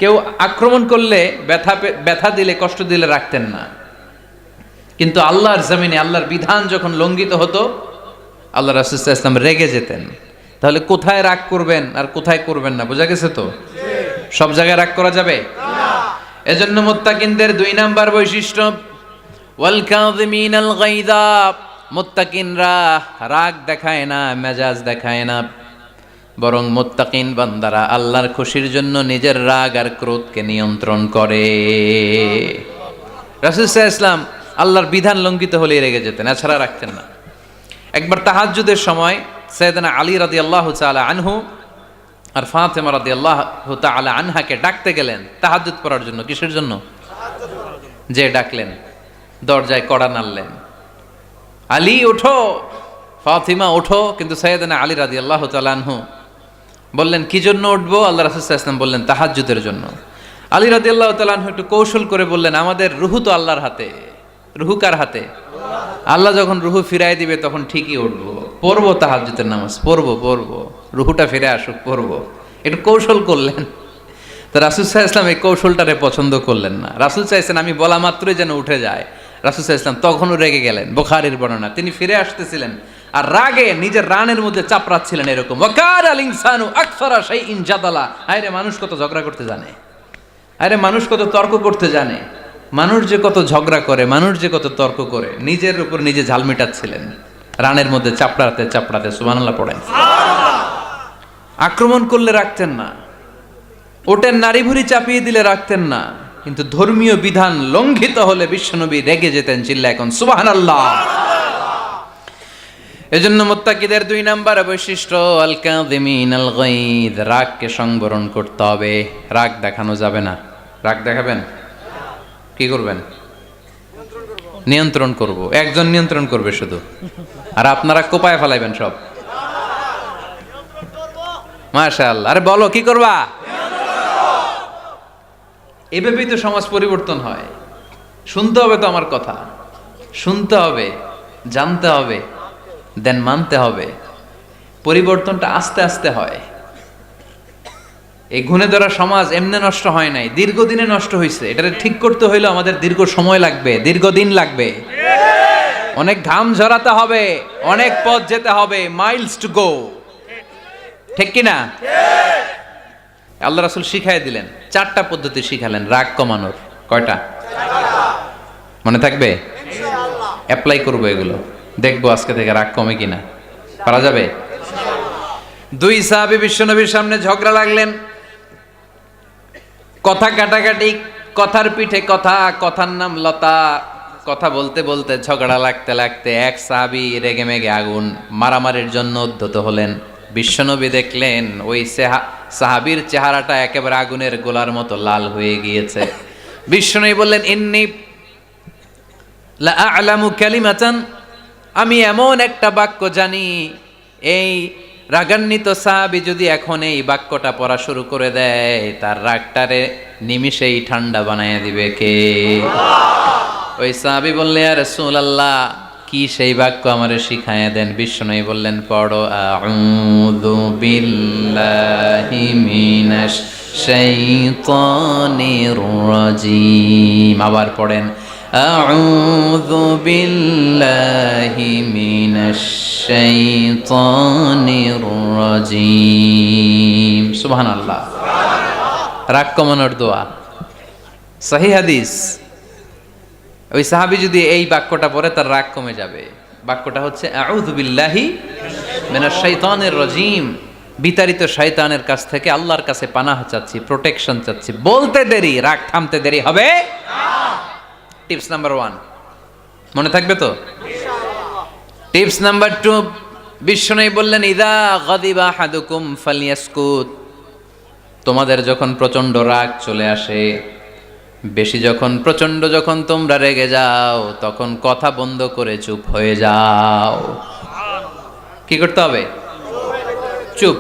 কেউ আক্রমণ করলে ব্যথা দিলে কষ্ট দিলে রাখতেন না, কিন্তু আল্লাহর জমিনে আল্লাহর বিধান যখন লঙ্ঘিত হতো আল্লাহ রাসূল সাল্লাল্লাহু আলাইহি ওয়াসাল্লাম রেগে যেতেন। তাহলে কোথায় রাগ করবেন আর কোথায় করবেন না বোঝা গেছে তো? সব জায়গায় রাগ করা যাবে না। এজন্য মুত্তাকিনদের 2 নাম্বার বৈশিষ্ট্য ওয়াল কাযিমিনাল গায়যা, মুত্তাকিনরা রাগ দেখায় না, মেজাজ দেখায় না, বরং মুত্তাকিন বান্দারা আল্লাহর খুশির জন্য নিজের রাগ আর ক্রোধকে নিয়ন্ত্রণ করে। রাসূল সাল্লাল্লাহু আলাইহি ওয়াসাল্লাম আল্লাহর বিধান লঙ্ঘিত হলে রেগে যেতেন, এছাড়া রাখতেন না। একবার তাহাজ্জুদের সময় সাইয়েদনা আলী রাদিয়াল্লাহু তাআলা আনহু আর ফাতেমা রাদিয়াল্লাহু তাআলা আনহাকে ডাকতে গেলেন তাহাজ্জুদ পড়ার জন্য। কিসের জন্য? যে ডাকলেন, দরজায় কড়া নাড়লেন, আলী ওঠো, ফাতিমা ওঠো, কিন্তু সাইয়েদনা আলী রাদিয়াল্লাহু তাআলা আনহু বললেন কি জন্য উঠবো? আল্লাহ রাসূল সাল্লাল্লাহু আলাইহি ওয়াসাল্লাম বললেন তাহাজ্জুদের জন্য। আলী রাদিয়াল্লাহু তাআলা আনহু একটু কৌশল করে বললেন, আমাদের রুহু তো আল্লাহর হাতে। রুহু কার হাতে? আল্লাহ যখন রুহু ফিরাই দিবে তখন ঠিকই উঠবো, পড়বো তাহাজ্জুদের নামাজ, পড়বো, রুহুটা ফিরে আসুক, পড়বো। একটু কৌশল করলেন। তো রাসূল সাল্লাল্লাহু আলাইহি ওয়াসাল্লাম এই কৌশলটারে পছন্দ করলেন না। রাসূল চাইছেন আমি বলা মাত্রই যেন উঠে যায়। রাসূল সাল্লাল্লাহু আলাইহি ওয়াসাল্লাম তখনও রেগে গেলেন। বুখারীর বর্ণনা, তিনি ফিরে আসতেছিলেন আর রাগে নিজের রানের মধ্যে চাপড়াচ্ছিলেন এরকম, ওয়াকার আল ইনসানু আকসারা শাইইন জাদালা। আরে মানুষ কত ঝগড়া করতে জানে, আরে মানুষ কত তর্ক করতে জানে, মানুষ যে কত ঝগড়া করে, মানুষ যে কত তর্ক করে, নিজের উপর নিজে ঝাল মেটাচ্ছিলেন রানের মধ্যে চাপড়াতে। সুবহানাল্লাহ পড়েন। আক্রমণ করলে রাখতেন না, ওটের নারী ভুঁড়ি চাপিয়ে দিলে রাখতেন না, কিন্তু ধর্মীয় বিধান লঙ্ঘিত হলে বিশ্বনবী রেগে যেতেন। চিল্লা এখন সুবহানাল্লাহ। এজন্য মুত্তাকিদের 2 নাম্বার বৈশিষ্ট্য আল কাযিমিনাল গায়দ, রাগকে সংবরণ করতে হবে, রাগ দেখানো যাবে না। রাগ দেখাবেন, কি করবেন? নিয়ন্ত্রণ করব। একজন নিয়ন্ত্রণ করবে শুধু, আর আপনারা কোপায় ফেলাইবেন সব। মাশাআল্লাহ। আরে বলো কি করবা? এভাবেই তো সমাজ পরিবর্তন হয়। শুনতে হবে তো আমার কথা, শুনতে হবে, জানতে হবে, দেন মানতে হবে। পরিবর্তনটা আস্তে আস্তে হয়। এই ঘুণে ধরা সমাজ এমনি নষ্ট হয় নাই, দীর্ঘদিনে নষ্ট হয়েছে। এটা ঠিক করতে হইলে আমাদের দীর্ঘ সময় লাগবে, দীর্ঘদিন লাগবে, অনেক ঘাম ঝরাতে হবে, অনেক পথ যেতে হবে, মাইলস টু গো। ঠিক কিনা? আল্লাহ রাসূল শিখাই দিলেন, 4টা পদ্ধতি শিখালেন রাগ কমানোর। কয়টা মনে থাকবে? অ্যাপ্লাই করবো এগুলো, দেখবো আজকে থেকে রাগ কমে কিনা। পারা যাবে? 2 সাহাবী বিশ্বনবীর সামনে ঝগড়া লাগলেন, কথা কাটাকাটি, কথার পিঠে কথা, কথার নাম লতা। কথা বলতে বলতে ঝগড়া লাগতে লাগতে এক সাহাবী রেগে মেগে আগুন, মারামারির জন্য উদ্যত হলেন। বিশ্বনবী দেখলেন ওই সাহাবীর চেহারাটা একেবারে আগুনের গোলার মতো লাল হয়ে গিয়েছে। বিশ্বনবী বললেন, ইন্নী লা আ'লামু কালিমাতান, আমি এমন একটা বাক্য জানি, এই রাগান্বিত সাহাবী যদি এখন এই বাক্যটা পড়া শুরু করে দেয় তার রাগটারে নিমিষেই ঠান্ডা বানায় দিবে কে? ওই সাহাবী বললেন, ইয়া রাসূলুল্লাহ, কি সেই বাক্য আমারে শিখায়া দেন। বিশ্বনবী বললেন, পড়ো আউযু বিল্লাহি মিনাশ শাইতানির রাজীম। আবার পড়েন আউযু বিল্লাহি মিনাশ শাইতানির রাজীম। সুবহানাল্লাহ। রাগ কমানোর দোয়া, সহিহ হাদিস। ওই সাহাবী যদি এই বাক্যটা পড়ে তার রাগ কমে যাবে। বাক্যটা হচ্ছে আউযু বিল্লাহি মিনাশ শাইতানির রাজীম, বিতাড়িত শয়তানের কাছ থেকে আল্লাহর কাছে পানাহ চাচ্ছি, প্রোটেকশন চাচ্ছি। বলতে দেরি, রাগ থামতে দেরি হবে না। টিপস নাম্বার 1 মনে থাকবে তো? টিপস নাম্বার 2, বিশ্বনবী বললেন, ইযা গাদিবা আহাদুকুম ফালইয়াসকুত, তোমাদের যখন প্রচন্ড রাগ চলে আসে, বেশি যখন প্রচন্ড যখন তোমরা রেগে যাও, তখন কথা বন্ধ করে চুপ হয়ে যাও। কি করতে হবে? চুপ,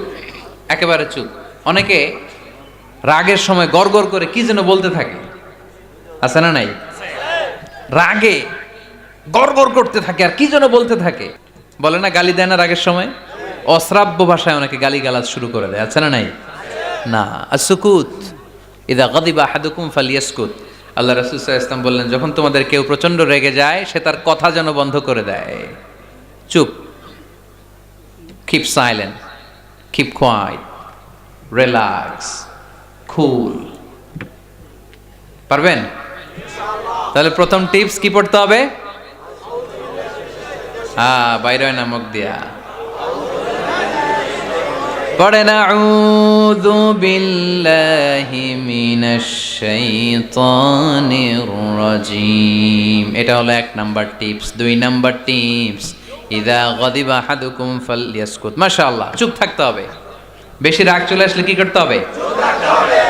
একেবারে চুপ। অনেকে রাগের সময় গড়গড় করে কি যেন বলতে থাকে, আছে না নাই? রাগে গড়গড় করতে থাকে আর কি যেন বলতে থাকে। বলে না, গালি দেয় না রাগের সময়? অশ্রাব্য ভাষায় অনেকে গালি গালাজ শুরু করে দেয়, আছে না নাই? না, আর সুকুত, ইদা গাদিবা আহাদুকুম ফালিয়াসকুত, আল্লাহ রাসূল সাল্লাল্লাহু আলাইহি ওয়াসাল্লাম বললেন, যখন তোমাদের কেউ প্রচন্ড রেগে যায় সে তার কথা যেন বন্ধ করে দেয়। চুপ, keep silent, keep quiet, relax, cool. পারবেন? তাহলে প্রথম টিপস কি পড়তে হবে? বাইরে নামক দিয়া পড়েন আউযু বিল্লাহি মিনাশ শাইতানির রাজিম। এটা হলো 1 নাম্বার টিপস। 2 নাম্বার টিপস, ইযা গাদিবা আহাদুকুম ফালইয়াসকুত। মাশাআল্লাহ, চুপ থাকতে হবে। বেশি রাগ চলে আসলে কি করতে হবে? চুপ থাকতে হবে।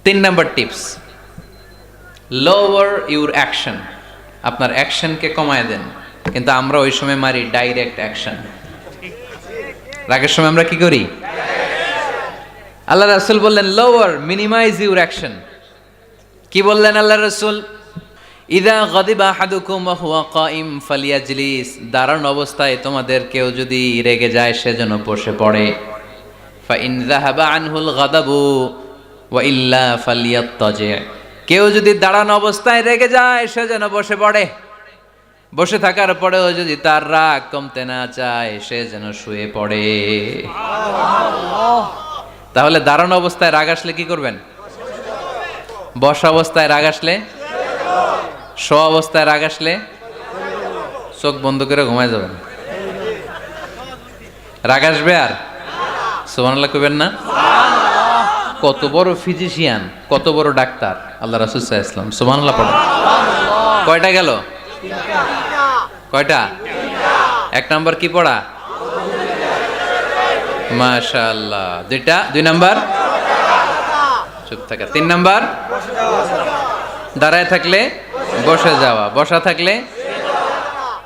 3 number tips, lower your action. আপনার অ্যাকশনকে কমায় দেন। কিন্তু আমরা ওই সময় মারি ডাইরেক্ট অ্যাকশন। রাগের সময় আমরা কি করি? আল্লাহ রাসূল বললেন লোয়ার, মিনিমাইজ ইউর অ্যাকশন। কি বললেন আল্লাহ রাসূল? ইযা গাদিবা আহাদুকুম ওয়া হুয়া কাইম ফালিয়াজলিস। দাঁড়ানো অবস্থায় তোমাদের কেউ যদি রেগে যায় সে যেন বসে পড়ে। ফা ইন যাহাবা আনহুল গাদাবু ওয়া ইল্লা ফালিয়াত্তাজি। কেউ যদি দাঁড়ানো অবস্থায় রেগে যায় সে যেন বসে পড়ে। বসে থাকার পরেও যদি তার রাগ কমতে না চায় সে যেন শুয়ে পড়ে। তাহলে দাঁড়ানো অবস্থায় রাগ আসলে কি করবেন? বসা অবস্থায় রাগ আসলে, শোয়া অবস্থায় রাগ আসলে চোখ বন্ধ করে ঘুমায় যাবেন। রাগ আসবে আর সুবহানাল্লাহ কইবেন না? কত বড় ফিজিশিয়ান, কত বড় ডাক্তার আল্লাহ রাসূল সাল্লাল্লাহু আলাইহি ওয়াসাল্লাম। সুবহানাল্লাহ পড়েন। কয়টা গেল? কয়টা? 1 নাম্বার কি পড়া? মাশাআল্লাহ। 2 নাম্বার চুপ থাকা। 3 নাম্বার দাঁড়ায় থাকলে বসে যাওয়া, বসা থাকলে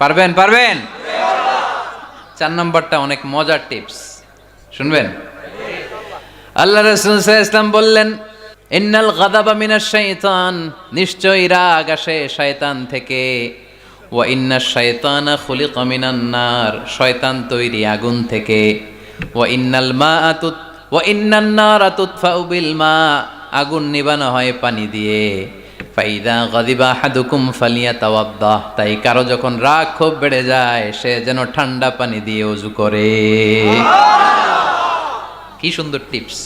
পারবেন? 4 নাম্বারটা অনেক মজার টিপস, শুনবেন? আল্লাহ রাসূল সাল্লাল্লাহু আলাইহি ওয়াসাল্লাম বললেন, ইন্নাল গাদাবা মিনাশ শাইতান। নিশ্চয়ই রাগ আসে শয়তান থেকে। ওয়া ইন্নাশ শাইতানা খুলিকা মিনান নার। শয়তান তৈরি আগুন থেকে। ওয়া ইন্নান নারা তুতফাউ বিল মা। আগুন নিবানো হয় পানি দিয়ে। ফাইদা গাদিবা আহাদুকুম ফালিয়াতাওয়াদ্দা। তাই কারো যখন রাগ খুব বেড়ে যায় সে যেন ঠান্ডা পানি দিয়ে ওযু করে। কি সুন্দর টিপস,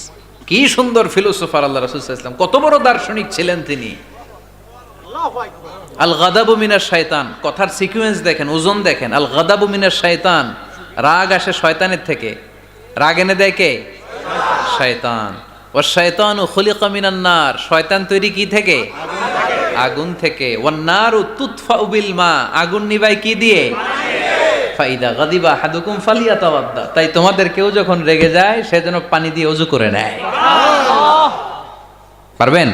কি সুন্দর ফিলোসোফার আল্লাহ রাসূল সাল্লাল্লাহু আলাইহি ওয়াসাল্লাম। কত বড় দার্শনিক ছিলেন তিনি। আল গাদাবু মিনাশ শাইতান, কথার সিকোয়েন্স দেখেন, ওজন দেখেন। আল গাদাবু মিনাশ শাইতান, রাগ আসে শয়তানের থেকে। রাগ এনে দেয় কে? শয়তান। ওয়াশ শাইতানু খুলিকা মিনান নার। শয়তান তৈরি কি থেকে? আগুন থেকে। ওয়ান নারু তুতফাউ বিল মা। আগুন নিভায় কি দিয়ে? ফাইদা গাদিবা আহাদুকুম ফালিয়াতাওয়াদ্দা। তাই তোমাদের কেউ যখন রেগে যায় সে যেন পানি দিয়ে ওযু করে নেয়। পারবেন?